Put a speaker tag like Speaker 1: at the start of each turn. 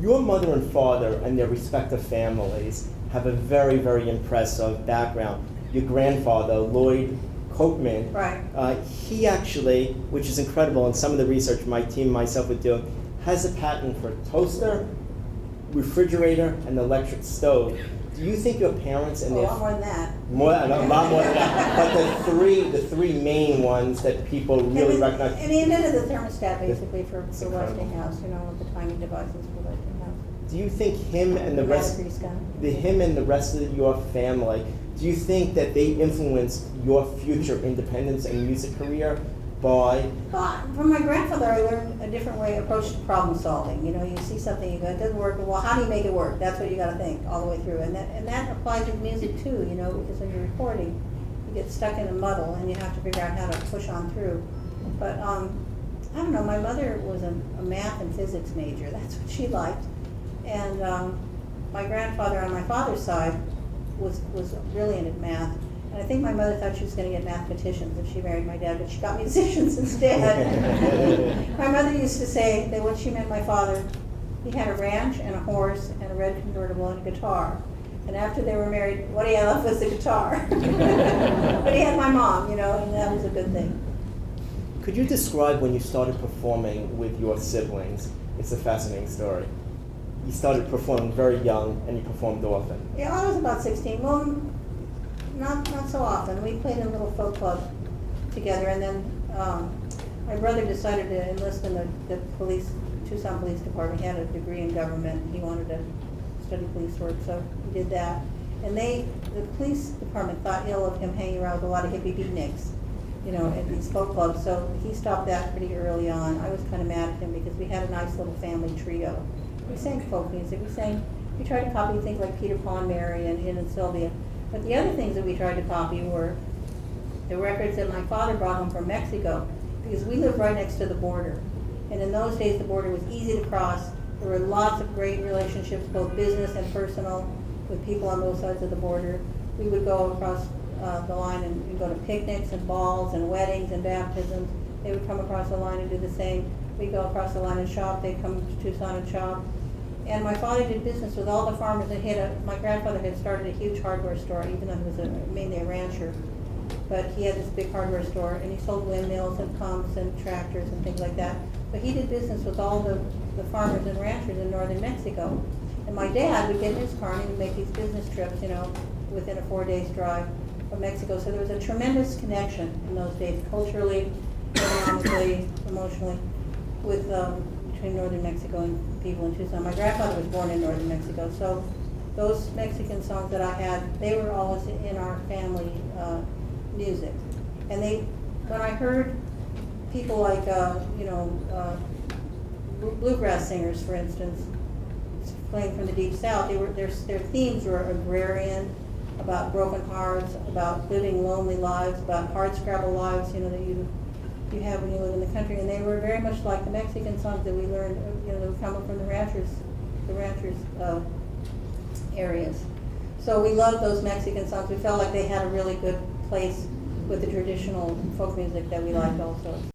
Speaker 1: Your mother and father and their respective families have a very, very impressive background. Your grandfather, Lloyd Copeman,
Speaker 2: Right.
Speaker 1: He actually, which is incredible, and some of the research my team and myself would do, has a patent for toaster, refrigerator, and electric stove. Do you think your parents and
Speaker 2: A
Speaker 1: their
Speaker 2: lot more than that.
Speaker 1: a lot more than that, but the three main ones that people really recognize.
Speaker 2: And he invented the thermostat basically for
Speaker 1: incredible.
Speaker 2: Westinghouse, the timing devices for Westinghouse.
Speaker 1: Do you think him and the rest, him and the rest of your family, do you think that they influenced your future independence and music career by?
Speaker 2: Well, from my grandfather, I learned a different way approach to problem solving. You see something, you go, it doesn't work. Well, how do you make it work? That's what you got to think all the way through, and that applies to music too. Because when you're recording, you get stuck in a muddle, and you have to figure out how to push on through. But I don't know. My mother was a math and physics major. That's what she liked, and my grandfather on my father's side was brilliant at math. And I think my mother thought she was going to get mathematicians if she married my dad, but she got musicians instead. My mother used to say that what she meant my father, he had a ranch and a horse and a red convertible and a guitar. And after they were married, what he had left was the guitar. But he had my mom, and that was a good thing.
Speaker 1: Could you describe when you started performing with your siblings? It's a fascinating story. You started performing very young, and you performed often.
Speaker 2: Yeah, I was about 16. Well, not so often. We played in a little folk club together, and then my brother decided to enlist in the Tucson Police Department. He had a degree in government. He wanted to study police work, so he did that. And the police department thought ill of him hanging around with a lot of hippie beatniks, at these folk clubs. So he stopped that pretty early on. I was kind of mad at him because we had a nice little family trio. We sang folk music. We tried to copy things like Peter, Paul, and Mary and Sylvia. But the other things that we tried to copy were the records that my father brought home from Mexico, because we lived right next to the border. And in those days, the border was easy to cross. There were lots of great relationships, both business and personal, with people on both sides of the border. We would go across the line and go to picnics and balls and weddings and baptisms. They would come across the line and do the same. We'd go across the line and shop. They'd come to Tucson and shop. And my father did business with all the farmers. My grandfather had started a huge hardware store, even though he was mainly a rancher. But he had this big hardware store, and he sold windmills and pumps and tractors and things like that. But he did business with all the farmers and ranchers in northern Mexico. And my dad would get in his car and he would make these business trips, within a 4 days drive from Mexico. So there was a tremendous connection in those days, culturally, economically, emotionally, with between northern Mexico and people in Tucson. My grandfather was born in northern Mexico, so those Mexican songs that I had, they were always in our family music. And when I heard people like, bluegrass singers, for instance, playing from the Deep South, their themes were agrarian, about broken hearts, about living lonely lives, about hardscrabble lives, that you have when you live in the country. And they were very much like the Mexican songs that we learned, that were coming from the ranchers areas. So we loved those Mexican songs. We felt like they had a really good place with the traditional folk music that we liked also.